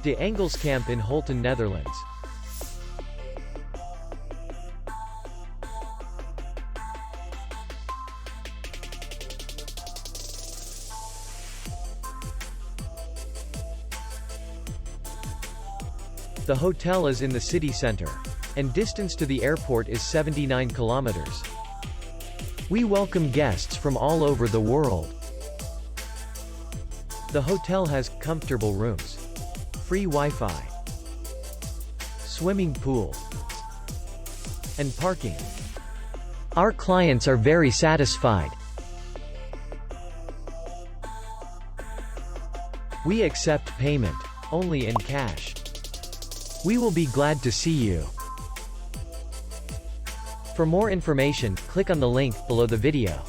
De Engelse Kamp in Holten, Netherlands. The hotel is in the city center, and distance to the airport is 79 kilometers. We welcome guests from all over the world. The hotel has comfortable rooms, free Wi-Fi, swimming pool, and parking. Our clients are very satisfied. We accept payment only in cash. We will be glad to see you. For more information, click on the link below the video.